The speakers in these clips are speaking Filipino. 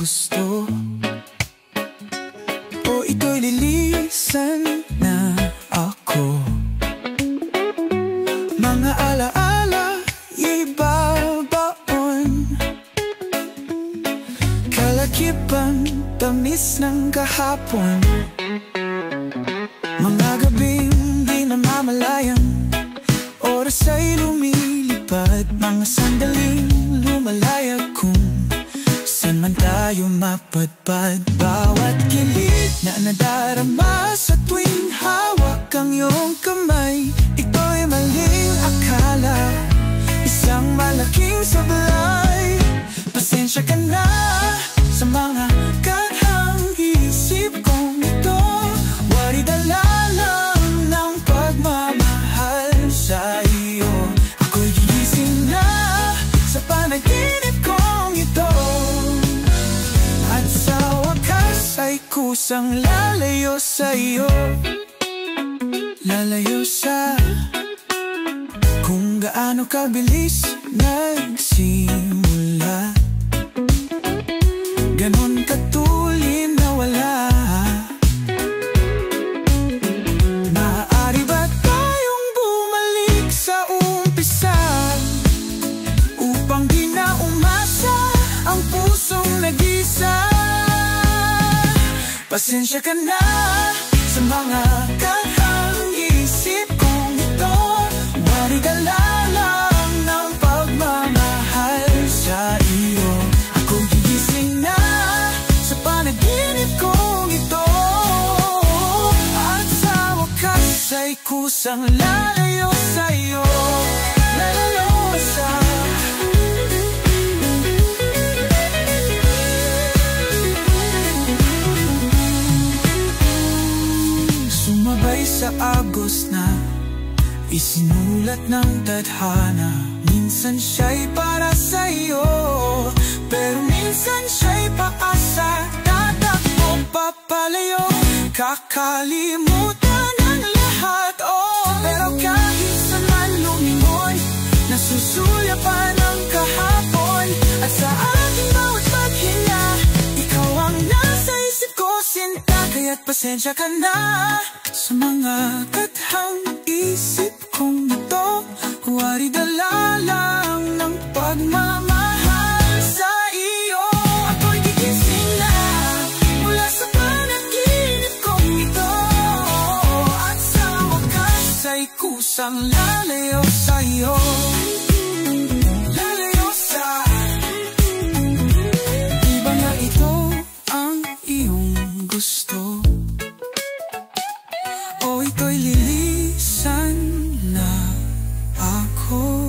gusto, o ito'y lilisan na ako. Mga alaala ibabaon, kalakipan tamis ng kahapon. Mga gabing di namamalayang, oras ay lumilipad. Mga sandaling lumalaya kung saan man tayo mapadpad. Bawat kilig na nadarama sa tuwing hawak ang iyong kamay, ito'y maling akala, isang malaking sablay. Pasensya ka na sa mga kathang isip kong ito, wari dala lang ng pagmamahal sa iyo. Ako'y gigising na sa panaginip kong ito, at sa wakas ay kusang lalayo sa iyo. Lalayo sa kung gaano kabilis nagsimula, ganon katulin na wala. Maaari ba tayong bumalik sa umpisa, upang di na umasa ang pusong nag-isa? Pasensya ka na sa mga kathang isip kong ito, wari dala lang ng pagmamahal sa iyo. Ako'y gigising na sa panaginip kong ito, at sa wakas ay kusang lalayo sa iyo. Lalayo sa sumabay sa agos na isinulat ng tadhana. Minsan siya'y para sa'yo, pero minsan siya'y paasa. Tatakbo papalayo, kakalimutan ang lahat. Oh, pero kahit saan man lumingon, nasusulyapan ang kahapon. At sa aking bawat paghinga, ikaw ang nasa isip ko, sinta. Kaya't pasensya ka na sa mga kathang isip kong ito, wari dala lang ng pagmamahal sa iyo. Ako'y gigising na mula sa panaginip kong ito, at sa wakas ay kusang lalayo sa iyo. Lalayo sa di ba nga ito ang iyong gusto, o ito'y lilisan na ako.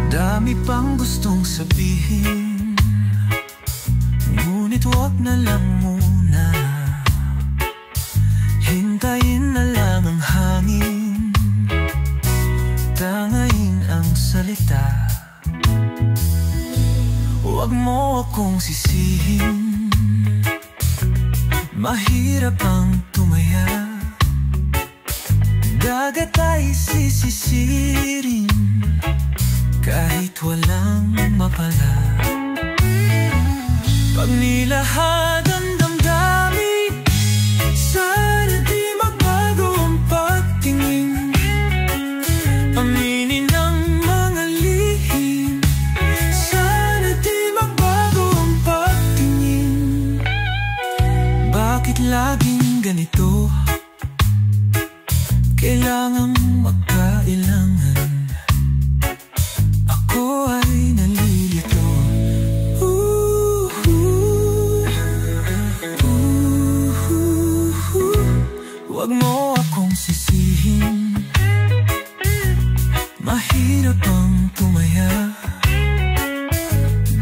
Dami pang gustong sabihin, ngunit wag na lang muna. Hintayin na lang ang hangin, tangayin ang salita. Wag mo akong sisihin, mahirap ang tumaya. Dagat ay sisisirin kahit walang mapala. Pag nilahad ang damdamin, sana di magbago ang pagtingin. Aminin ang mga lihim, sana di magbago ang pagtingin. Bakit laging ganito? Kailangang magkailangan. Ako ay nalilito. Wag mo akong sisihin, mahirap ang tumaya.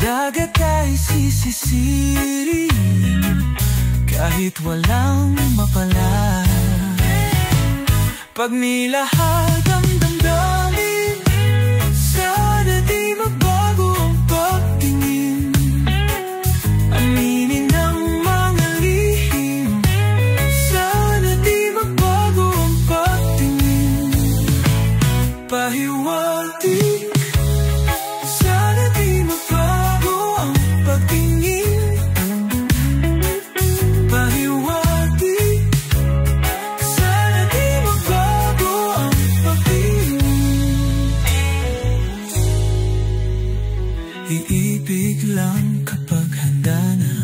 Dagat ay sisisirin kahit walang mapala. Pag nilahad ang damdamin, sana di magbago ang pagtingin. Aminin ang mga lihim, sana di magbago ang pagtingin. Pahiwatig, sana di magbago ang pagtingin. Pahiwatig, sana di magbago ang pagtingin. Iibig lang kapag handa na,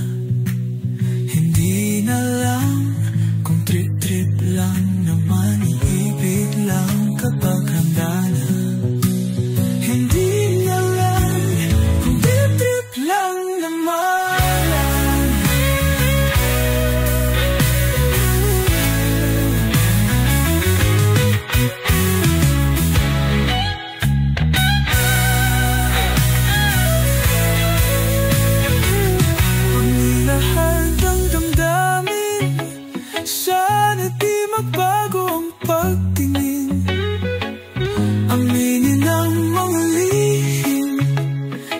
hindi na lang kung trip-trip lang naman. Iibig lang kapag handa na, hindi na lang kung trip-trip lang naman. Pag nilahad ang damdamin, sana di magbago ang pagtingin. Aminin ang mga lihim,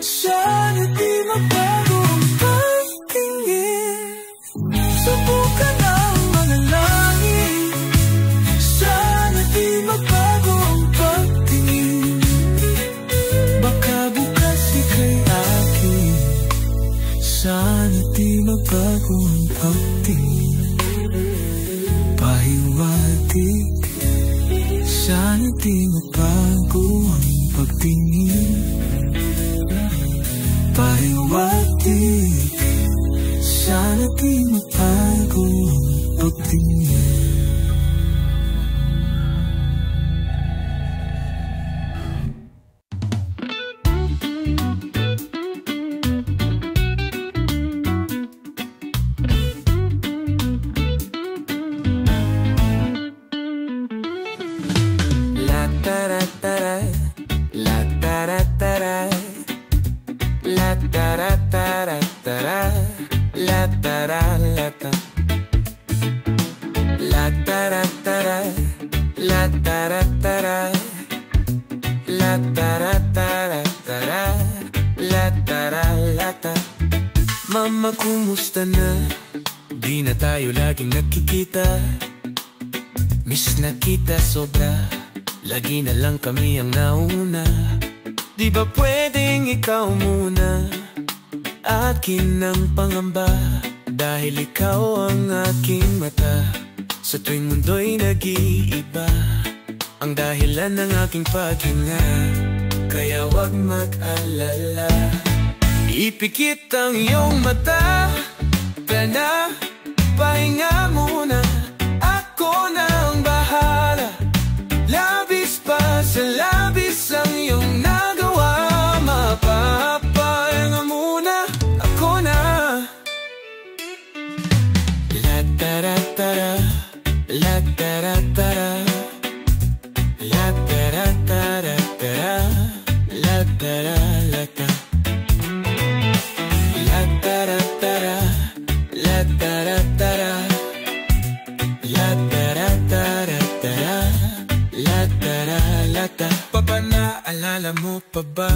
sana di magbago ang pagtingin. Subukan ang mga langit, sana di magbago ang pagtingin. Baka bukas ika'y akin, sana di magbago ang pagtingin. Pahiwatig, sana di magbago ang pagtingin. Pahiwatig, sana di magbago ang pagtingin. La taratara, la taratara, la taratara, la taralata, la taratara, la taratara, la taratara, la taralata. Mama, kumusta na? Di na tayo laging nagkikita. Miss na kita sobra, lagi na lang kami ang nauna. Di ba pwedeng ikaw muna? Akin ang pangamba, dahil ikaw ang aking mata. Sa tuwing mundo'y nag-iiba, ang dahilan ng aking paghinga. Kaya wag mag-alala, ipikit ang iyong mata. Kana, pahinga muna, ako na ang bahala. Labis pa sa labis ang iyong nagawa. Mapapahinga muna, ako na. La taratara, la taratara, la taratara, la taralata, la taratara, la taratara, la taratara, la taralata. Papa, naalala mo pa ba?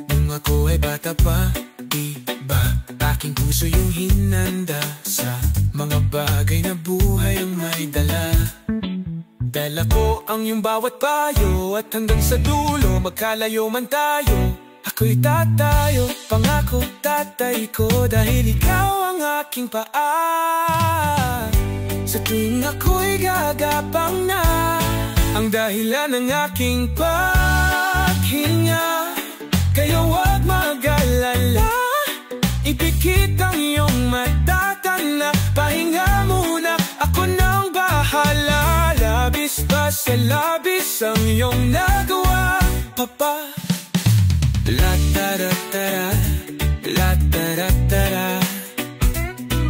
Nung ako ay bata pa, di ba? Aking puso yung hinanda sa mga bagay na buhay ang may dala. Dala ko ang iyong bawat payo, at hanggang sa dulo magkalayo man tayo. Ako'y tatayo, pangako tatay ko, dahil ikaw ang aking paa. Sa tuwing ako'y gagapang na, ang dahilan ng aking paghinga. Kaya wag mag-alala, ipikit ang iyong mata. Na pahinga muna, ako nang bahala. Labis pa sa labis ang iyong nagawa, Papa. La taratara, la taratara,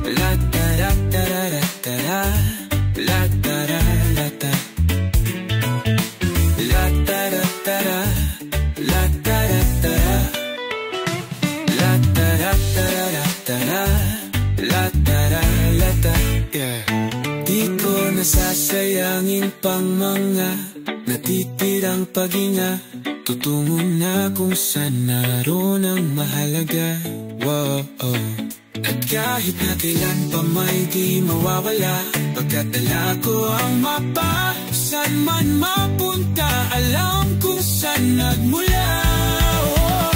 la taratara, la taralata, la taratara, la taratara, la taratara, la taralata. Yeah. Di ko na nasasayangin pang mga natitirang paghinga. Tutungo na kung saan naroon ang mahalaga. Wow, oh. At kahit na kailan pa may di mawawala, pagkatala ko ang mapa, saan man mapunta, alam kung saan nagmula. Oh.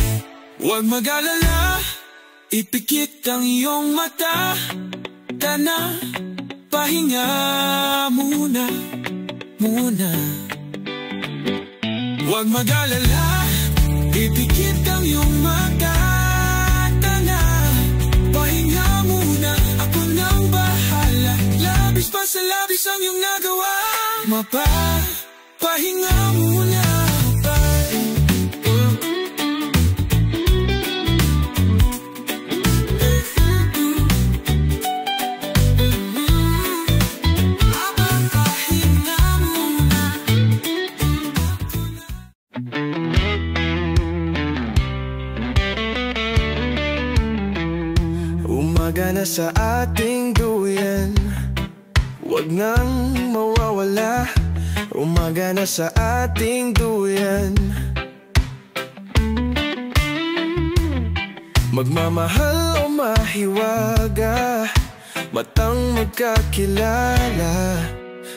Huwag mag-alala, ipikit ang iyong mata, tana, pahinga muna. Huwag mag-alala, ipikit ang iyong mata, tana, pahinga muna. Ako nang bahala, labis pa sa labis ang iyong nagawa. Pahinga muna. Umaga na sa ating duyan, huwag nang mawawala. Umaga na sa ating duyan, magmamahal o mahiwaga, matang magkakilala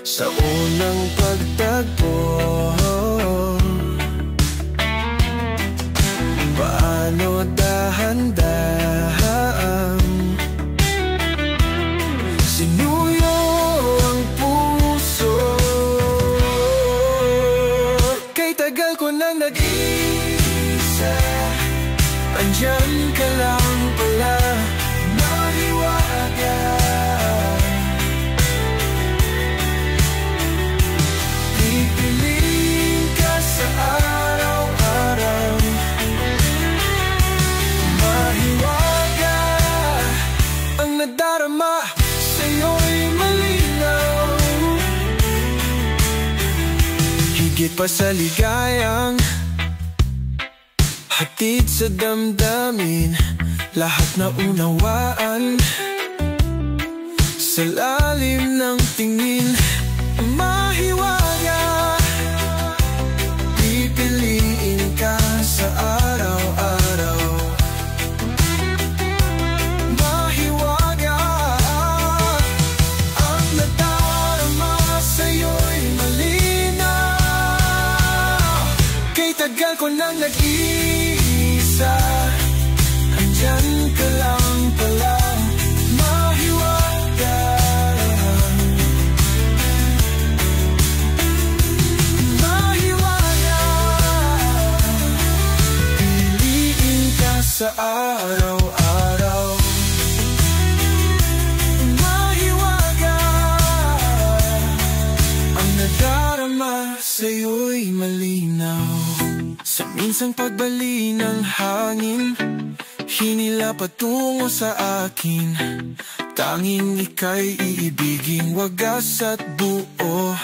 sa unang pagtagpo. Paano dahan-dahan sinuyo ang puso? Kay tagal ko nang nag-iisa, andyan ka lang pala, mahiwaga. Pipiliin ka sa araw-araw, mahiwaga. Ang nadarama sa'yo'y malinaw, higit pa sa ligayang hatid sa damdamin, lahat na unawaan sa lalim ng tingin. Mahiwaga, pipiliin ka sa araw-araw, mahiwaga. Ang nadarama sa'yo'y malinaw, kay tagal ko nang nag-iisa, andyan ka lang pala, mahiwaga. Mahiwaga, piliin ka sa araw-araw, mahiwaga. Ang nadarama sa'yo'y malinaw. Sa minsang pagbali ng hangin, hinila patungo sa akin, tanging ika'y iibiging wagas at buo.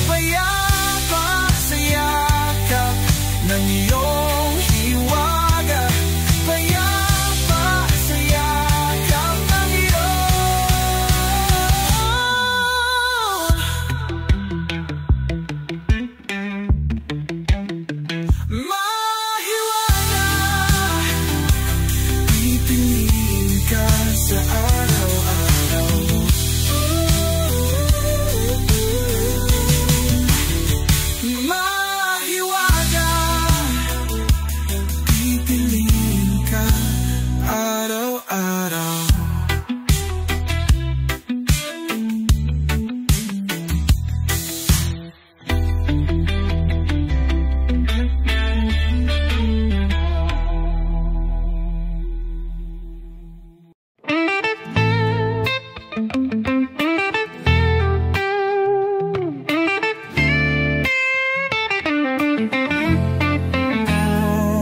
Payapa sa yakap ng iyong hiwaga, payapa sa yakap ng mahiwaga. Pipiliin ka sa araw-araw, mahiwaga. Pipiliin ka araw-araw.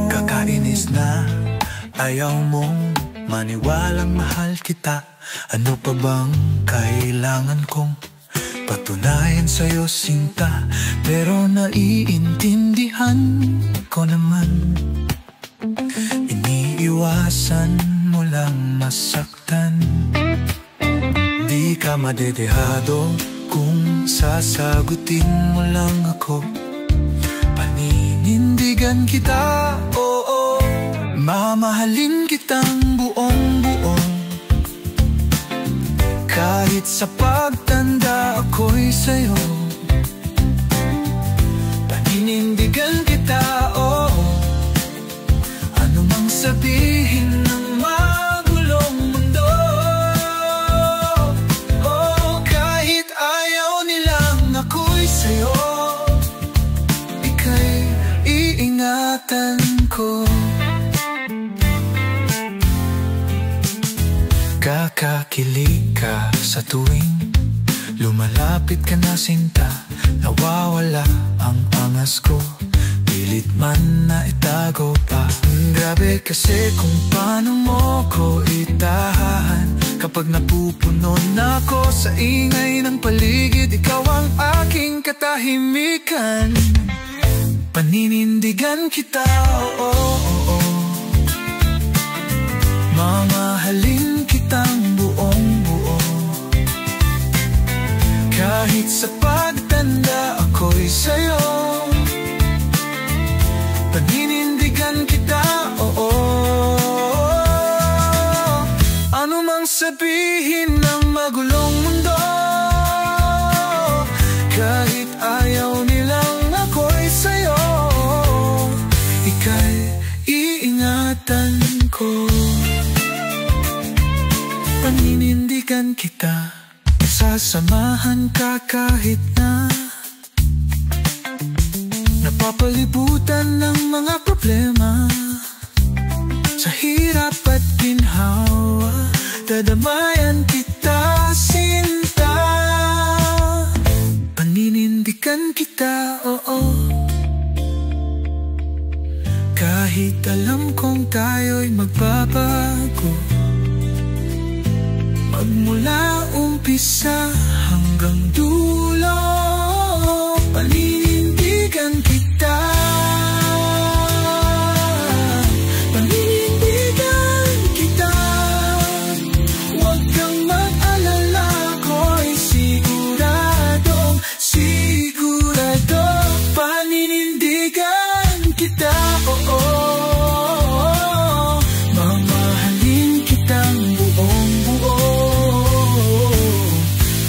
Kakainis na, ayaw mong maniwalang mahal kita. Ano pa bang kailangan kong patunayan sa'yo, sinta? Pero naiintindihan ko naman, iniiwasan mo lang masaktan. Di ka madedehado Kung sasagutin mo lang ako, paninindigan kita, oo. Mamahalin kitang buong-buong. Kahit sa pagtanda ako'y sa'yo, paninindigan kita, oo. Ano mang sabihin ng magulong mundo, oh, kahit ayaw nilang ako'y sa'yo, ika'y iingatan ko. Kakakilig ka sa tuwing lumalapit ka na sinta. Nawawala ang angas ko, pilit man na itago pa. Grabe kasi kung paano mo ko itahan. Kapag napupuno na ako sa ingay ng paligid, ikaw ang aking katahimikan. Paninindigan kita, oo, oo. Mamahalin kitang buong-buo. Kahit sa pagtanda ako'y sa'yo, paninindigan kita, oo. Ano mang sabihin ng magulong mundo, kahit ayaw nilang ako'y sa'yo, ika'y iingatan ko. Paninindigan kita, sasamahan ka kahit na napapalibutan ng mga problema. Sa hirap at ginhawa, dadamayan kita, sinta. Paninindigan kita, oo. Kahit alam kong tayo'y magbabago, magmula umpisa hanggang dulo, paninindigan kita. Paninindigan kita. Huwag kang mag-alala, ako'y siguradong, sigurado. Paninindigan kita, oo. Mamahalin kitang buong-buo.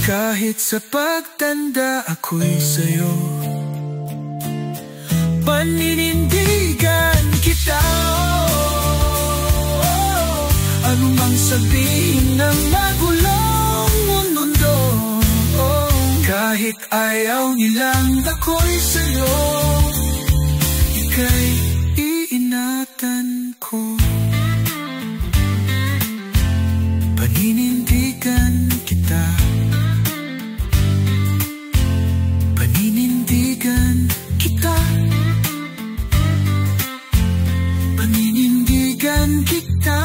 Kahit sa pagtanda ako'y sa'yo, paninindigan kita, oh. Ano mang sabihin ng magulong mundo, oh. Kahit ayaw nilang ako'y sa'yo, ika'y iinatan ko. Paninindigan kita. Paninindigan kita. Paninindigan kita.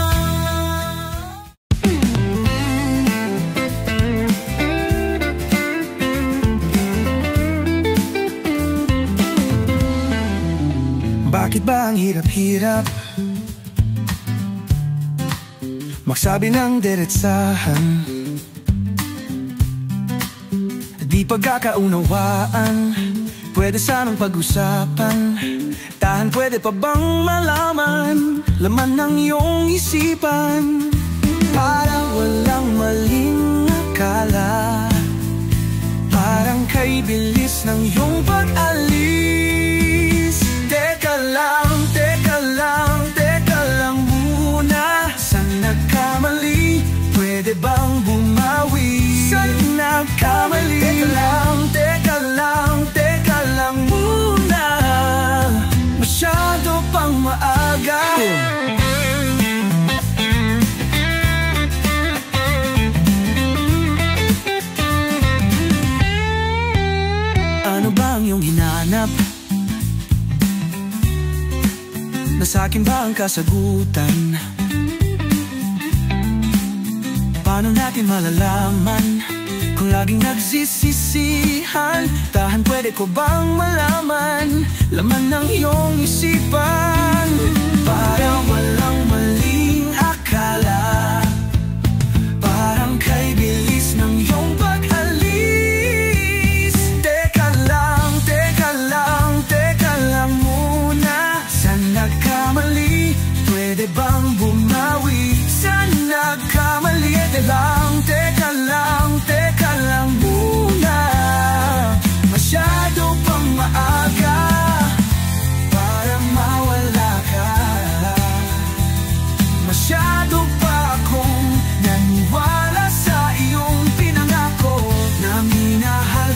Bakit ba ang hirap-hirap magsabi ng diretsahan? Di pagkakaunawaan, pwede sanang pag-usapan. Tahan, pwede pa bang malaman laman ng iyong isipan? Parang walang maling akala, parang kay bilis ng iyong pag-alis. Teka lang, teka lang, teka lang muna. Saan nagkamali? Pwede bang bumawi? Saan nagkamali? Teka lang, teka lang, teka lang muna. Masyado pang maaga. Ano ba ang iyong hinahanap? Nasa akin ba ang kasagutan? Paano natin malalaman kung laging nagsisisihan? Tahan, pwede ko bang malaman laman ng iyong isipan? Parang walang maling akala, parang kay bilis ng iyong pag-alis.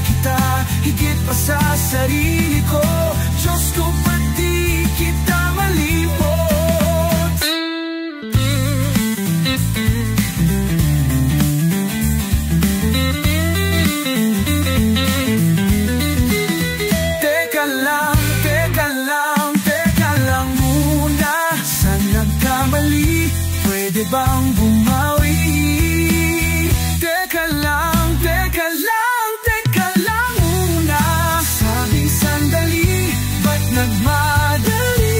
kita higit pa sa sarili ko. Diyos ko, ba't di kita malimot? Teka lang, teka lang, teka lang muna. Saan nagkamali? Pwede bang bumawi? Teka lang, teka lang, teka lang muna. Sabing sandali, ba't nagmadali?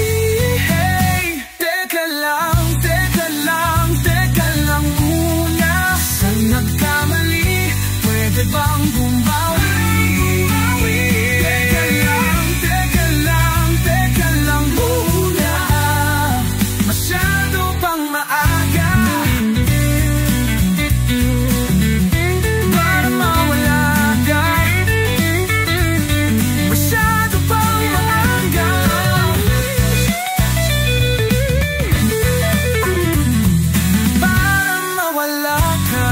Hey, teka lang, teka lang, teka lang muna. Saan nagkamali? Pwede bang bumawi? Teka lang, teka lang, teka lang muna. Masyado pang maaga para mawala ka. Masyado pang maaga para mawala ka.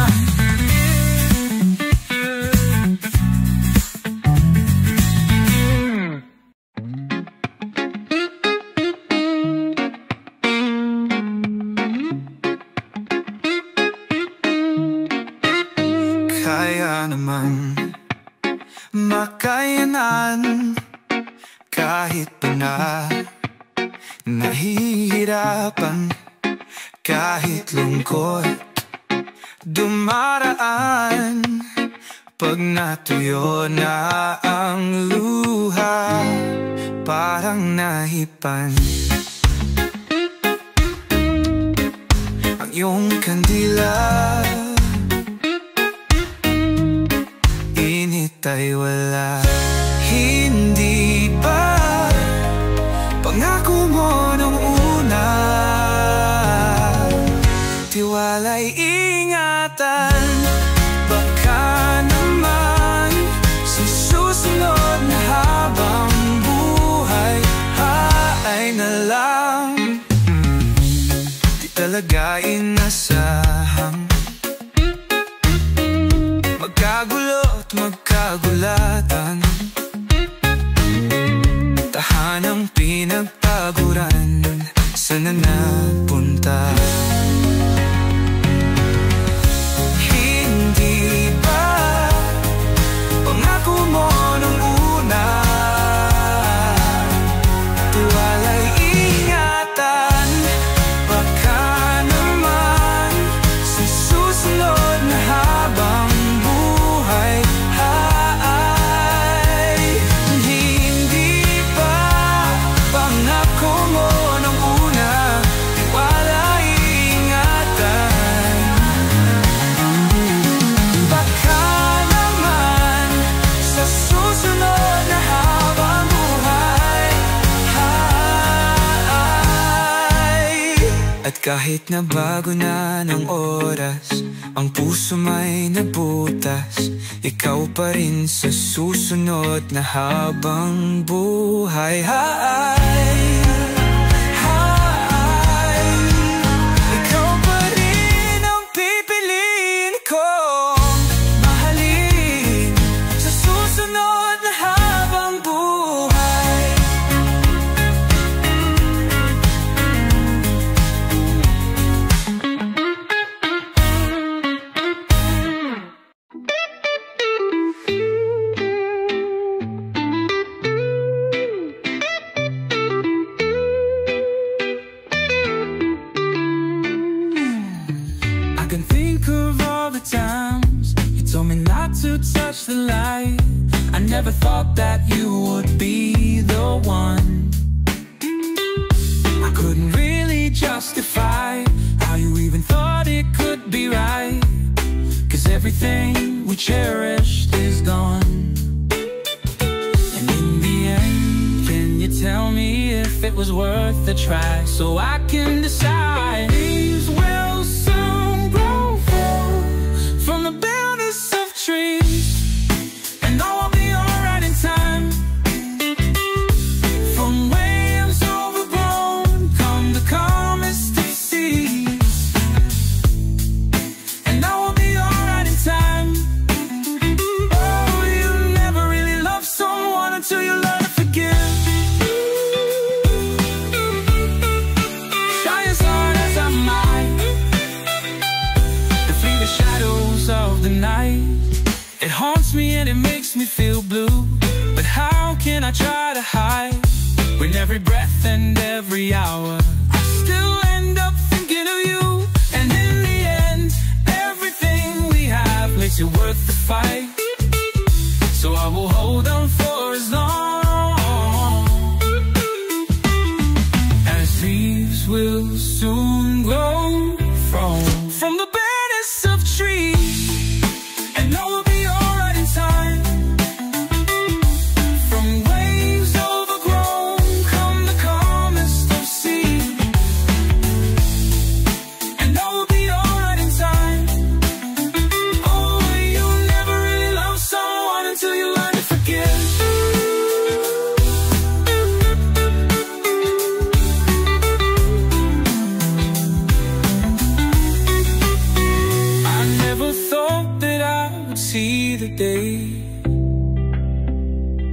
Kaya naman makayanan kahit pa na nahihirapan, kahit lungkot dumaraan. Pag natuyo na ang luha, parang nahipan ang iyong kandila. Init ay wala. Hindi ba pangako mo nung una? Tiwala'y ingatan. Baka naman sa susunod na habang buhay ay na lang. Di talaga inasahang magkagulo at magkagulatan. Tahanang pinagtaguran, sana napunta? Hindi ba pangako mo nung una? Tiwala'y ingatan. Baka naman sa susunod na habang buhay hindi ba pangako mo nung una? Tiwala'y ingatan. Baka naman sa susunod na habang buhay at kahit na bago na ng oras, ang puso may nabutas, ikaw pa rin sa susunod na habang buhay. Ikaw pa rin ang pipiliin kong mahalin sa susunod na habang buhay. I can think of all the times you told me not to touch the light. I never thought that you would be the one. I couldn't really justify how you even thought it could be right, 'cause everything we cherished is gone. And in the end, can you tell me if it was worth the try, so I can decide? Leaves will soon grow from the bareness of trees, and all will be alright in time. From waves overgrown come the calmest of seas, and all will be alright in time. Oh, you never makes me feel blue. But how can I try to hide when every breath and every hour I still end up thinking of you? And in the end, everything we have makes it worth the fight. So I will hold on for as long as leaves will soon grow from the bareness of trees. And know we'll be alright in time. From waves overgrown come the calmest of seas. And know we'll be alright in time. Oh, you never really love someone until you learn to forgive. I never thought that I would see the day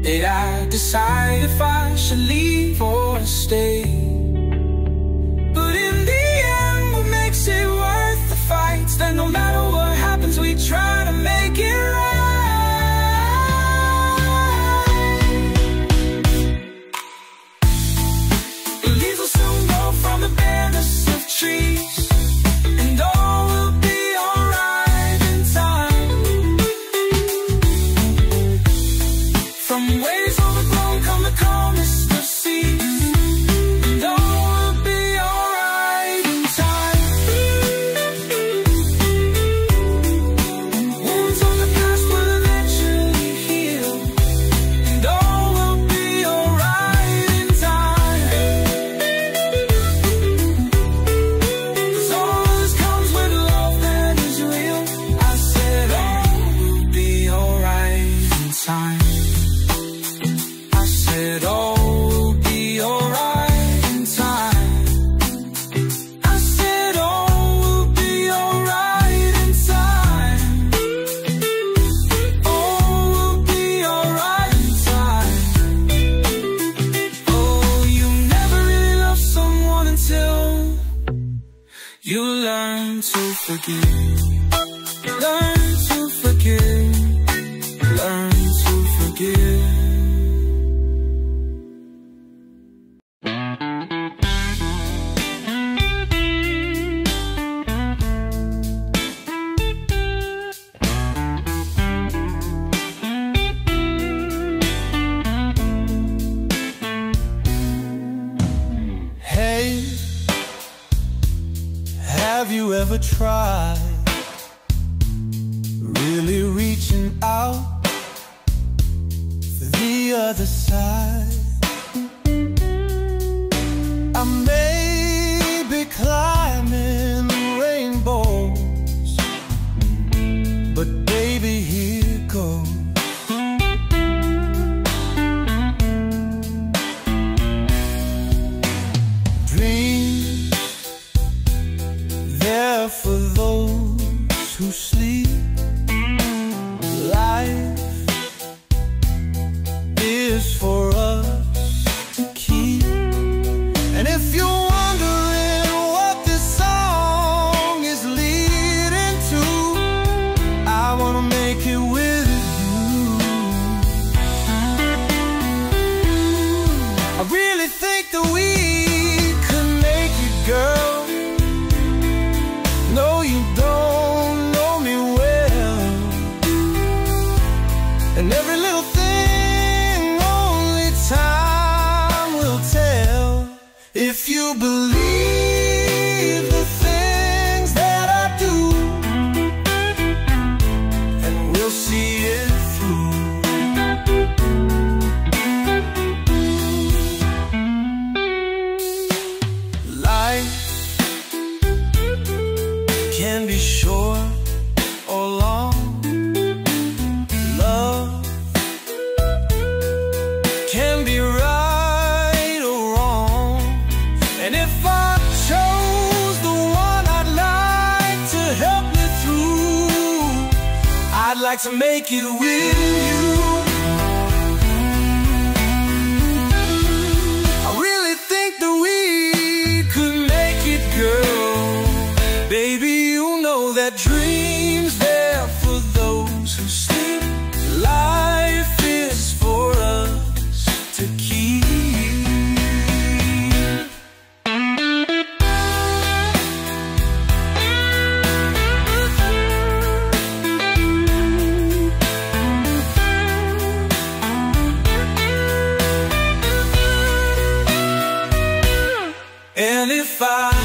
that I decide if I should leave or stay. But in the end, what makes it worth the fights? That no matter what happens, we try to make it right. The leaves will soon go from the bareness of trees, and all will be alright in time. From waves overgrown come the calmest of seas, and all will be alright in time. Wounds on the past will eventually heal, and all will be alright in time. 'Cause all this comes with love that is real. I said all will be alright in time. I said all will be alright in time. I said all will be alright in time. All will be alright in time. Oh, you never really love someone until you learn to forgive. Learn to forgive. Learn to forgive. Hey, have you ever tried really reaching out for the other side? I may be climbing rainbows, but baby, here goes. Dreams, they're for those who sleep. Life is for us to keep. And if you're wondering what this song is leading to, I wanna make it with you. I really think that we could make it, girl. No, you don't know me well, and every little thing only time will tell. If you believe the things that I do, and we'll see it through. Life can be short or long. Love can be right or wrong. And if I chose the one I'd like to help me through, I'd like to make it with you. I really think that we could make it, girl. Baby, that dreams there for those who sleep. Life I